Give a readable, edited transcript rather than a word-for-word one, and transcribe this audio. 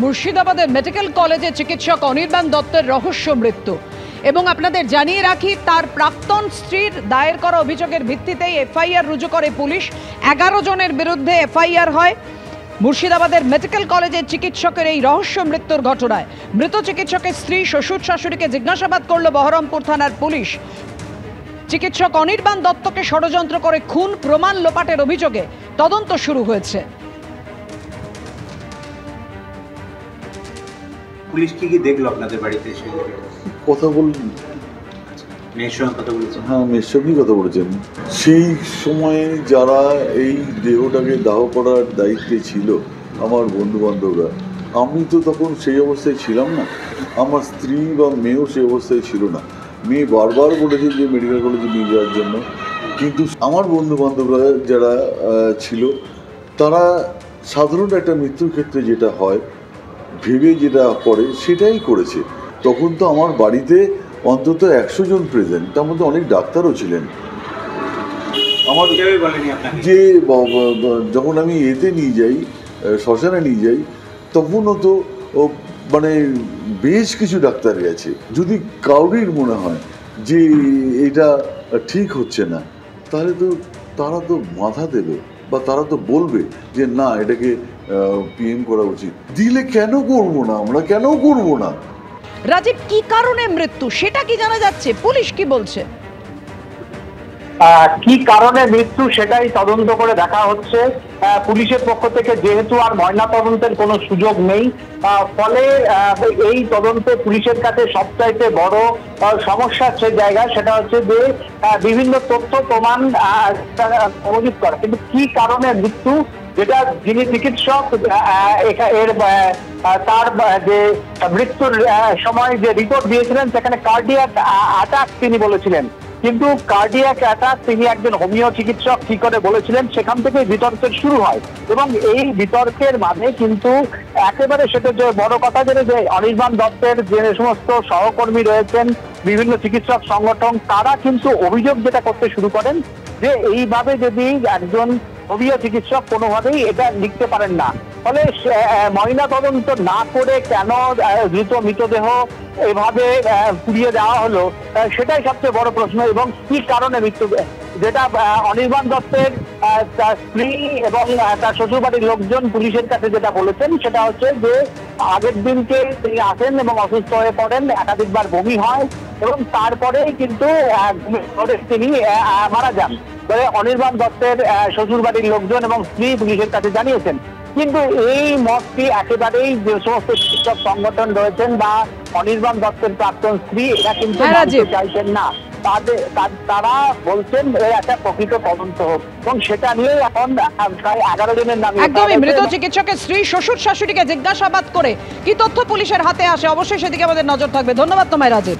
মুর্শিদাবাদের মেডিকেল কলেজে চিকিৎসক অনির্বাণ দত্তের রহস্য মৃত্যু এবং আপনাদের জানিয়ে রাখি তার প্রাক্তন স্ত্রীর দায়ের করা অভিযোগের ভিত্তিতেই এফআইআর রুজু করে পুলিশ। 11 জনের বিরুদ্ধে এফআইআর হয় মুর্শিদাবাদের মেডিকেল কলেজের চিকিৎসকের এই রহস্য মৃত্যুর ঘটনায়। মৃত চিকিৎসকের স্ত্রী শ্বশুর শাশুড়িকে জিজ্ঞাসাবাদ করল বহরমপুর থানার পুলিশ। চিকিৎসক অনির্বাণ দত্তকে ষড়যন্ত্র করে খুন প্রমাণ লোপাটের অভিযোগে তদন্ত শুরু হয়েছে। পুলিশ কি দেখলো আপনাদের বাড়িতে এসে? কথা বললেন? মেয়ের সঙ্গে কথা বলেছেন? হ্যাঁ, মেয়ের সঙ্গেই কথা বলেছেন। সেই সময়ে যারা এই দেহটাকে দাহ করার দায়িত্বে ছিল আমার বন্ধু বান্ধবরা, আমি তো তখন সেই অবস্থায় ছিলাম না, আমার স্ত্রী বা মেয়েও সেই অবস্থায় ছিল না। মেয়ে বারবার বলেছে যে মেডিকেল কলেজে নিয়ে যাওয়ার জন্য, কিন্তু আমার বন্ধু বান্ধবরা যারা ছিল তারা সাধারণ একটা মৃত্যুর ক্ষেত্রে যেটা হয় ভেবে যেটা করে সেটাই করেছে। তখন তো আমার বাড়িতে অন্তত 100 জন প্রেজেন্ট, তার মধ্যে অনেক ডাক্তারও ছিলেন। আমার যে যখন আমি এতে নিয়ে যাই, শ্মশানে নিয়ে যাই, তখনও তো মানে বেশ কিছু ডাক্তার গেছে। যদি কাউরির মনে হয় যে এটা ঠিক হচ্ছে না, তাহলে তো তারা তো মাথা দেবে বা তারা তো বলবে যে না, এটাকে পিএম করা উচিত। দিলে কেন করবো না, আমরা কেন করবো না? রাজীব, কি কারণে মৃত্যু সেটা কি জানা যাচ্ছে? পুলিশ কি বলছে? কি কারণে মৃত্যু সেটাই তদন্ত করে দেখা হচ্ছে পুলিশের পক্ষ থেকে। যেহেতু আর ময়না তদন্তের কোনো সুযোগ নেই, ফলে এই তদন্তে পুলিশের কাছে সবচাইতে বড় সমস্যার যে জায়গা সেটা হচ্ছে যে বিভিন্ন তথ্য প্রমাণ মজুত করা। কিন্তু কি কারণে মৃত্যু, যেটা যিনি চিকিৎসক এর তার যে মৃত্যুর সময় যে রিপোর্ট দিয়েছিলেন সেখানে কার্ডিয়াক অ্যাটাক তিনি বলেছিলেন, কিন্তু কার্ডিয়াক অ্যাটাক তিনি একজন হোমিও চিকিৎসক কি করে বলেছিলেন, সেখান থেকে বিতর্কের শুরু হয়। এবং এই বিতর্কের মাঝে কিন্তু একেবারে সেটা যে বড় কথা যে অনির্বাণ দত্তের যে সমস্ত সহকর্মী রয়েছেন, বিভিন্ন চিকিৎসক সংগঠন, তারা কিন্তু অভিযোগ যেটা করতে শুরু করেন যে এইভাবে যদি একজন হোমিও চিকিৎসক কোনোভাবেই এটা লিখতে পারেন না, ফলে ময়না তদন্ত না করে কেন দ্রুত মৃতদেহ এভাবে পুড়িয়ে দেওয়া হলো, সেটাই সবচেয়ে বড় প্রশ্ন। এবং কি কারণে মৃত্যু, যেটা অনির্বাণ দত্তের তার স্ত্রী এবং তার শ্বশুরবাড়ির লোকজন পুলিশের কাছে যেটা বলেছেন সেটা হচ্ছে যে আগের দিনকে তিনি আসেন এবং অসুস্থ হয়ে পড়েন, একাধিকবার বমি হয় এবং তারপরেই কিন্তু তিনি মারা যান বলে অনির্বাণ দত্তের শ্বশুরবাড়ির লোকজন এবং স্ত্রী পুলিশের কাছে জানিয়েছেন। কিন্তু এই মতটি একেবারেই যে সমস্ত চিকিৎসক সংগঠন রয়েছেন বা অনির্বাণ দত্তের প্রাক্তন স্ত্রী, এটা কিন্তু চাইছেন না। তারা বলছেন একটা প্রকৃত তদন্ত হোক এবং সেটা নিয়ে এখন প্রায় 11 জনের নামে। একদমই, মৃত চিকিৎসকের স্ত্রী শ্বশুর শাশুড়িকে জিজ্ঞাসাবাদ করে কি তথ্য পুলিশের হাতে আসে, অবশ্যই সেদিকে আমাদের নজর থাকবে। ধন্যবাদ তোমায় রাজীব।